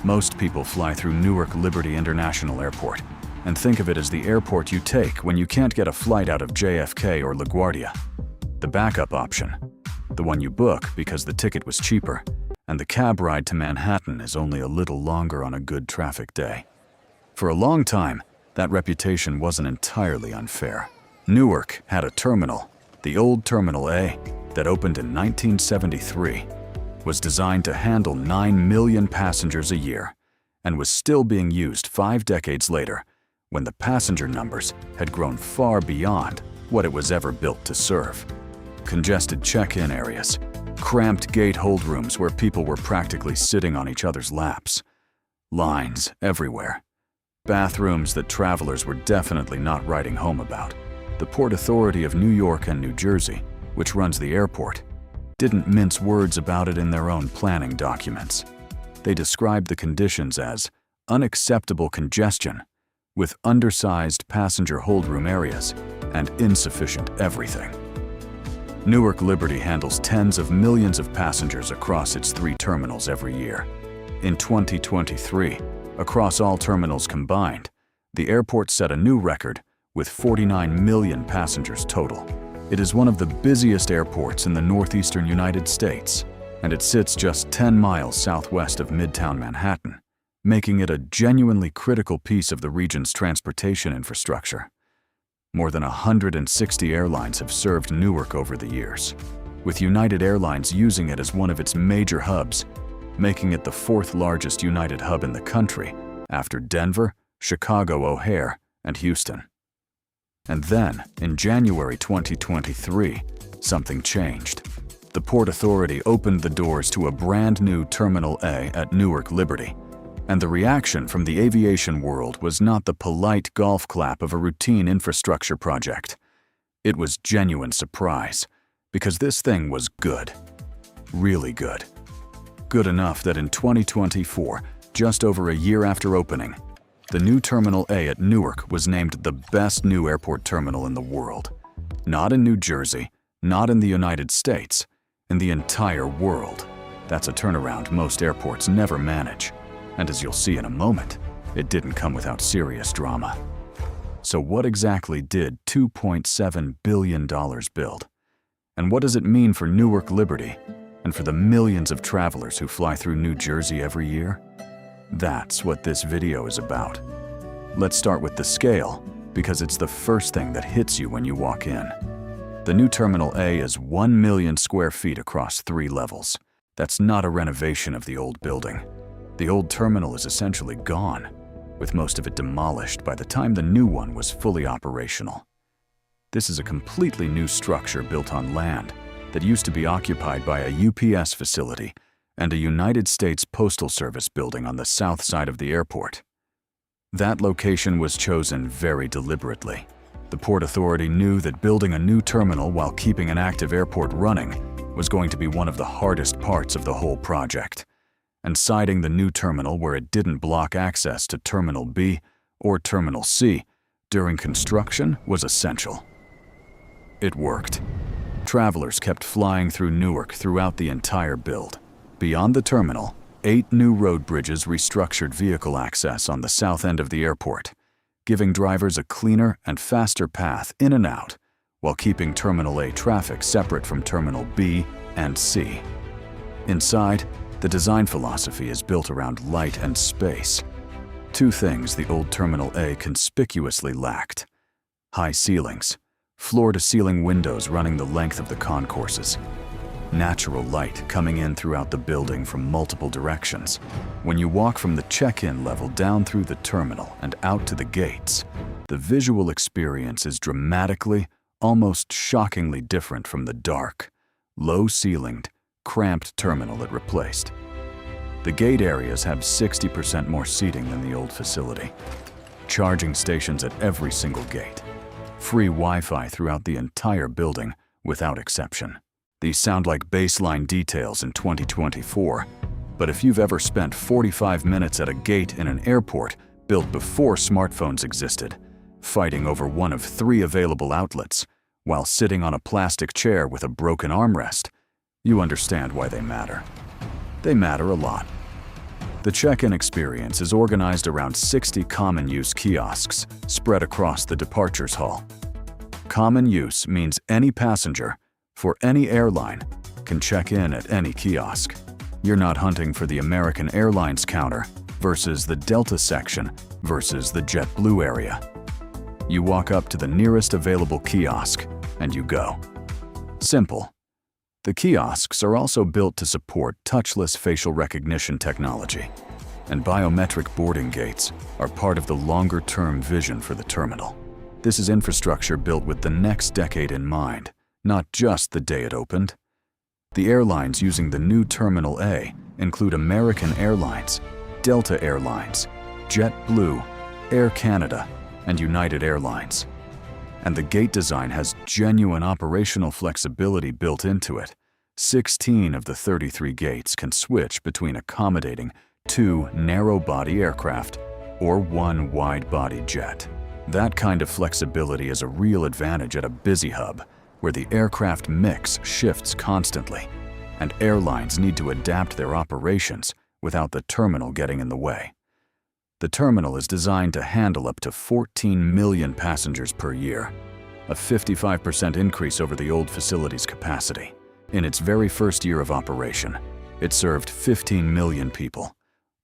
Most people fly through Newark Liberty International Airport and think of it as the airport you take when you can't get a flight out of JFK or LaGuardia. The backup option, the one you book because the ticket was cheaper, and the cab ride to Manhattan is only a little longer on a good traffic day. For a long time, that reputation wasn't entirely unfair. Newark had a terminal, the old Terminal A, that opened in 1973, was designed to handle 9 million passengers a year, and was still being used 5 decades later, when the passenger numbers had grown far beyond what it was ever built to serve. Congested check-in areas, cramped gate hold rooms where people were practically sitting on each other's laps, lines everywhere, bathrooms that travelers were definitely not writing home about. The Port Authority of New York and New Jersey, which runs the airport, didn't mince words about it in their own planning documents. They described the conditions as unacceptable congestion, with undersized passenger holdroom areas and insufficient everything. Newark Liberty handles tens of millions of passengers across its 3 terminals every year. In 2023, across all terminals combined, the airport set a new record with 49 million passengers total. It is one of the busiest airports in the northeastern United States, and it sits just 10 miles southwest of Midtown Manhattan, making it a genuinely critical piece of the region's transportation infrastructure. More than 160 airlines have served Newark over the years, with United Airlines using it as one of its major hubs, making it the 4th largest United hub in the country after Denver, Chicago O'Hare, and Houston. And then, in January 2023, something changed. The Port Authority opened the doors to a brand new Terminal A at Newark Liberty, and the reaction from the aviation world was not the polite golf clap of a routine infrastructure project. It was genuine surprise, because this thing was good. Really good. Good enough that in 2024, just over a year after opening, the new Terminal A at Newark was named the best new airport terminal in the world. Not in New Jersey, not in the United States, in the entire world. That's a turnaround most airports never manage. And as you'll see in a moment, it didn't come without serious drama. So what exactly did $2.7 billion build? And what does it mean for Newark Liberty and for the millions of travelers who fly through New Jersey every year? That's what this video is about. Let's start with the scale, because it's the first thing that hits you when you walk in. The new Terminal A is 1 million square feet across 3 levels. That's not a renovation of the old building. The old terminal is essentially gone, with most of it demolished by the time the new one was fully operational. This is a completely new structure built on land that used to be occupied by a UPS facility and a United States Postal Service building on the south side of the airport. That location was chosen very deliberately. The Port Authority knew that building a new terminal while keeping an active airport running was going to be one of the hardest parts of the whole project, and siting the new terminal where it didn't block access to Terminal B or Terminal C during construction was essential. It worked. Travelers kept flying through Newark throughout the entire build. Beyond the terminal, 8 new road bridges restructured vehicle access on the south end of the airport, giving drivers a cleaner and faster path in and out, while keeping Terminal A traffic separate from Terminal B and C. Inside, the design philosophy is built around light and space. 2 things the old Terminal A conspicuously lacked: high ceilings, floor-to-ceiling windows running the length of the concourses, natural light coming in throughout the building from multiple directions. When you walk from the check-in level down through the terminal and out to the gates, the visual experience is dramatically, almost shockingly different from the dark, low-ceilinged, cramped terminal it replaced. The gate areas have 60% more seating than the old facility, charging stations at every single gate, free Wi-Fi throughout the entire building without exception. These sound like baseline details in 2024, but if you've ever spent 45 minutes at a gate in an airport built before smartphones existed, fighting over one of 3 available outlets, while sitting on a plastic chair with a broken armrest, you understand why they matter. They matter a lot. The check-in experience is organized around 60 common-use kiosks spread across the departures hall. Common use means any passenger, for any airline, can check in at any kiosk. You're not hunting for the American Airlines counter versus the Delta section versus the JetBlue area. You walk up to the nearest available kiosk and you go. Simple. The kiosks are also built to support touchless facial recognition technology, and biometric boarding gates are part of the longer-term vision for the terminal. This is infrastructure built with the next decade in mind, not just the day it opened. The airlines using the new Terminal A include American Airlines, Delta Airlines, JetBlue, Air Canada, and United Airlines. And the gate design has genuine operational flexibility built into it. 16 of the 33 gates can switch between accommodating 2 narrow-body aircraft or 1 wide-body jet. That kind of flexibility is a real advantage at a busy hub, where the aircraft mix shifts constantly, and airlines need to adapt their operations without the terminal getting in the way. The terminal is designed to handle up to 14 million passengers per year, a 55% increase over the old facility's capacity. In its very first year of operation, it served 15 million people,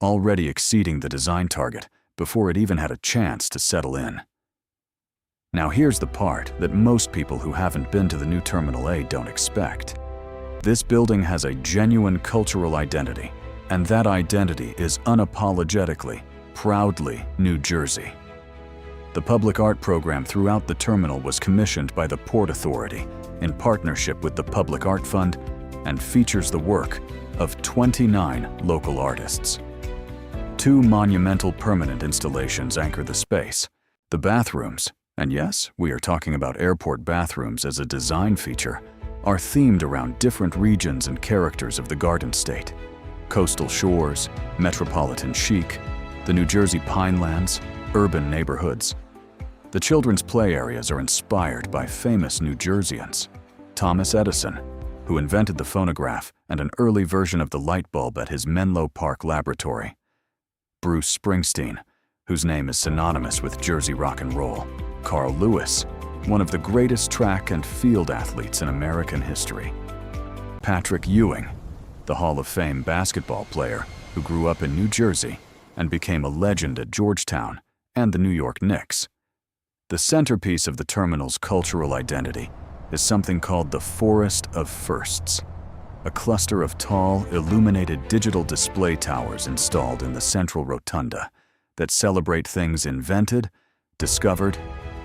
already exceeding the design target before it even had a chance to settle in. Now here's the part that most people who haven't been to the new Terminal A don't expect. This building has a genuine cultural identity, and that identity is unapologetically, proudly New Jersey. The public art program throughout the terminal was commissioned by the Port Authority in partnership with the Public Art Fund and features the work of 29 local artists. 2 monumental permanent installations anchor the space. The bathrooms, and yes, we are talking about airport bathrooms as a design feature, are themed around different regions and characters of the Garden State. Coastal shores, metropolitan chic, the New Jersey Pinelands, urban neighborhoods. The children's play areas are inspired by famous New Jerseyans. Thomas Edison, who invented the phonograph and an early version of the light bulb at his Menlo Park laboratory. Bruce Springsteen, whose name is synonymous with Jersey rock and roll. Carl Lewis, one of the greatest track and field athletes in American history. Patrick Ewing, the Hall of Fame basketball player who grew up in New Jersey and became a legend at Georgetown and the New York Knicks. The centerpiece of the terminal's cultural identity is something called the Forest of Firsts, a cluster of tall, illuminated digital display towers installed in the central rotunda that celebrate things invented, discovered,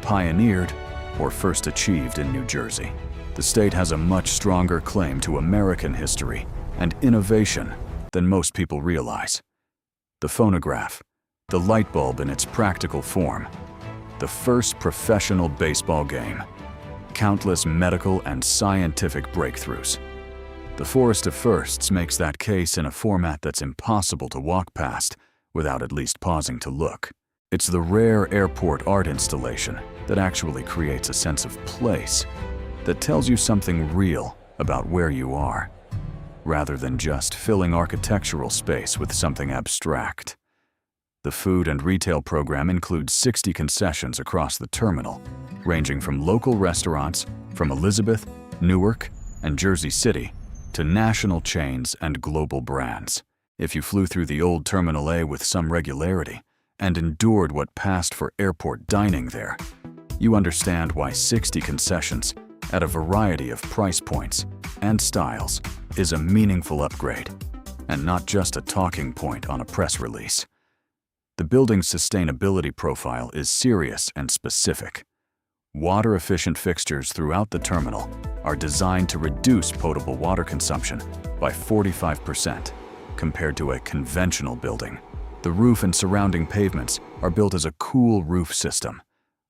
pioneered, or first achieved in New Jersey. The state has a much stronger claim to American history and innovation than most people realize. The phonograph, the light bulb in its practical form, the first professional baseball game, countless medical and scientific breakthroughs. The Forest of Firsts makes that case in a format that's impossible to walk past without at least pausing to look. It's the rare airport art installation that actually creates a sense of place, that tells you something real about where you are, rather than just filling architectural space with something abstract. The food and retail program includes 60 concessions across the terminal, ranging from local restaurants from Elizabeth, Newark, and Jersey City to national chains and global brands. If you flew through the old Terminal A with some regularity and endured what passed for airport dining there, you understand why 60 concessions at a variety of price points and styles is a meaningful upgrade, and not just a talking point on a press release. The building's sustainability profile is serious and specific. Water-efficient fixtures throughout the terminal are designed to reduce potable water consumption by 45% compared to a conventional building. The roof and surrounding pavements are built as a cool roof system,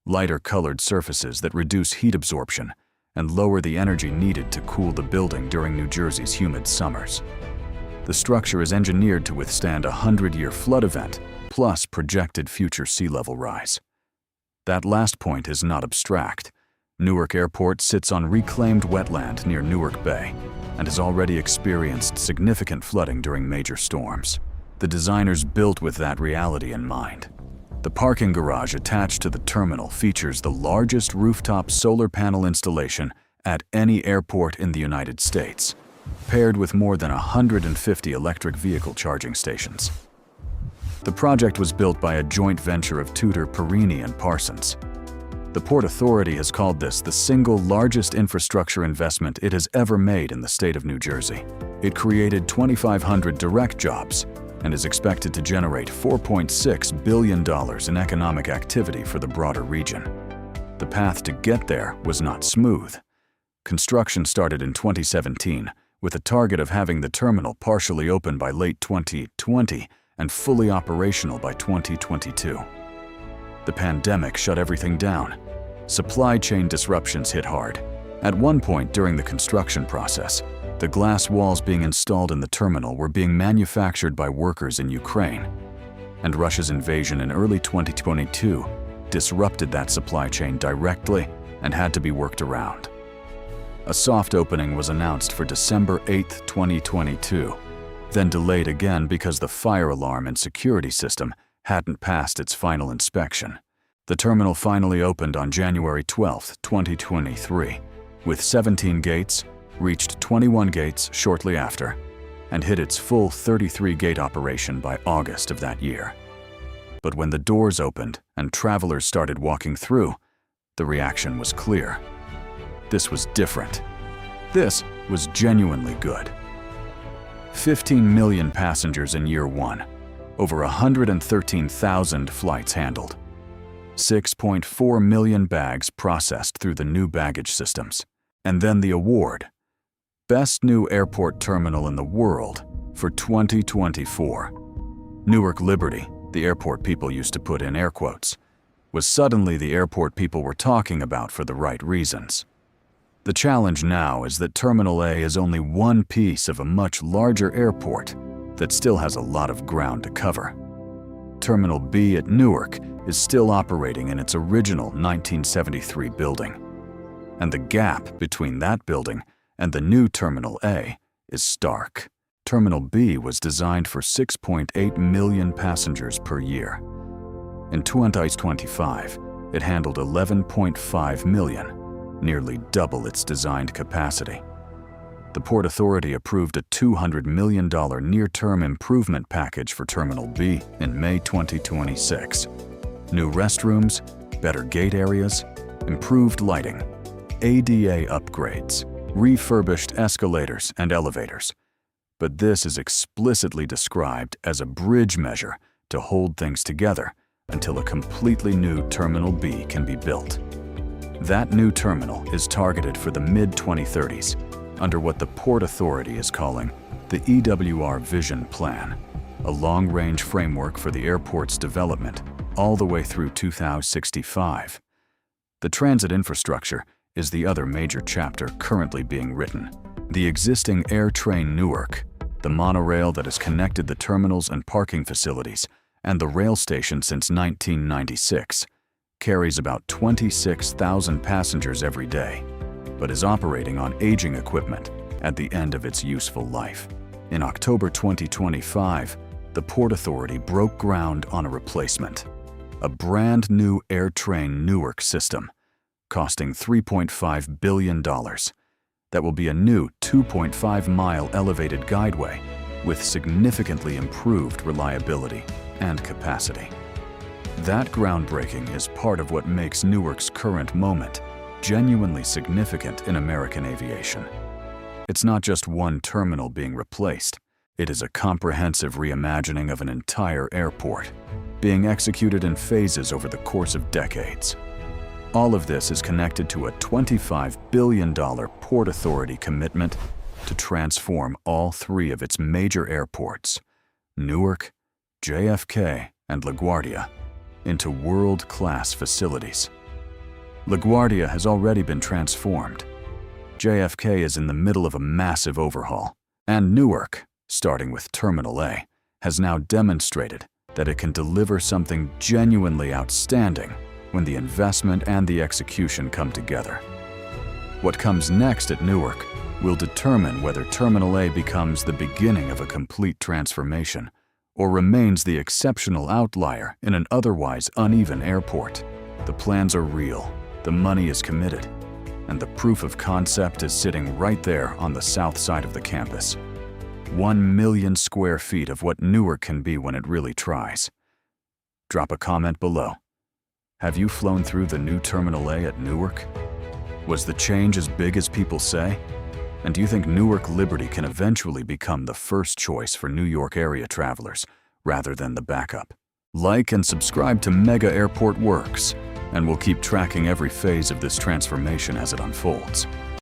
lighter-colored surfaces that reduce heat absorption and lower the energy needed to cool the building during New Jersey's humid summers. The structure is engineered to withstand a 100-year flood event, plus projected future sea level rise. That last point is not abstract. Newark Airport sits on reclaimed wetland near Newark Bay and has already experienced significant flooding during major storms. The designers built with that reality in mind. The parking garage attached to the terminal features the largest rooftop solar panel installation at any airport in the United States, paired with more than 150 electric vehicle charging stations. The project was built by a joint venture of Tudor, Perini, and Parsons. The Port Authority has called this the single largest infrastructure investment it has ever made in the state of New Jersey. It created 2,500 direct jobs and is expected to generate $4.6 billion in economic activity for the broader region. The path to get there was not smooth. Construction started in 2017 with a target of having the terminal partially open by late 2020 and fully operational by 2022. The pandemic shut everything down. Supply chain disruptions hit hard. At one point during the construction process, the glass walls being installed in the terminal were being manufactured by workers in Ukraine, and Russia's invasion in early 2022 disrupted that supply chain directly and had to be worked around. A soft opening was announced for December 8, 2022, then delayed again because the fire alarm and security system hadn't passed its final inspection. The terminal finally opened on January 12, 2023, with 17 gates, reached 21 gates shortly after, and hit its full 33-gate operation by August of that year. But when the doors opened and travelers started walking through, the reaction was clear. This was different. This was genuinely good. 15 million passengers in year one, over 113,000 flights handled, 6.4 million bags processed through the new baggage systems, and then the award, Best New Airport Terminal in the World for 2024. Newark Liberty, the airport people used to put in air quotes, was suddenly the airport people were talking about for the right reasons. The challenge now is that Terminal A is only one piece of a much larger airport that still has a lot of ground to cover. Terminal B at Newark is still operating in its original 1973 building, and the gap between that building and the new Terminal A is stark. Terminal B was designed for 6.8 million passengers per year. In 2025, it handled 11.5 million, nearly double its designed capacity. The Port Authority approved a $200 million near-term improvement package for Terminal B in May 2026. New restrooms, better gate areas, improved lighting, ADA upgrades, refurbished escalators and elevators. But this is explicitly described as a bridge measure to hold things together until a completely new Terminal B can be built. That new terminal is targeted for the mid-2030s under what the Port Authority is calling the EWR Vision Plan, a long-range framework for the airport's development all the way through 2065. The transit infrastructure is the other major chapter currently being written. The existing AirTrain Newark, the monorail that has connected the terminals and parking facilities, and the rail station since 1996, carries about 26,000 passengers every day, but is operating on aging equipment at the end of its useful life. In October 2025, the Port Authority broke ground on a replacement, a brand new AirTrain Newark system, costing $3.5 billion. That will be a new 2.5-mile elevated guideway with significantly improved reliability and capacity. That groundbreaking is part of what makes Newark's current moment genuinely significant in American aviation. It's not just one terminal being replaced. It is a comprehensive reimagining of an entire airport, being executed in phases over the course of decades. All of this is connected to a $25 billion Port Authority commitment to transform all three of its major airports, Newark, JFK, and LaGuardia, into world-class facilities. LaGuardia has already been transformed. JFK is in the middle of a massive overhaul, and Newark, starting with Terminal A, has now demonstrated that it can deliver something genuinely outstanding when the investment and the execution come together. What comes next at Newark will determine whether Terminal A becomes the beginning of a complete transformation or remains the exceptional outlier in an otherwise uneven airport? The plans are real, the money is committed, and the proof of concept is sitting right there on the south side of the campus. 1 million square feet of what Newark can be when it really tries. Drop a comment below. Have you flown through the new Terminal A at Newark? Was the change as big as people say? And do you think Newark Liberty can eventually become the first choice for New York area travelers, rather than the backup? Like and subscribe to Mega Airport Works, and we'll keep tracking every phase of this transformation as it unfolds.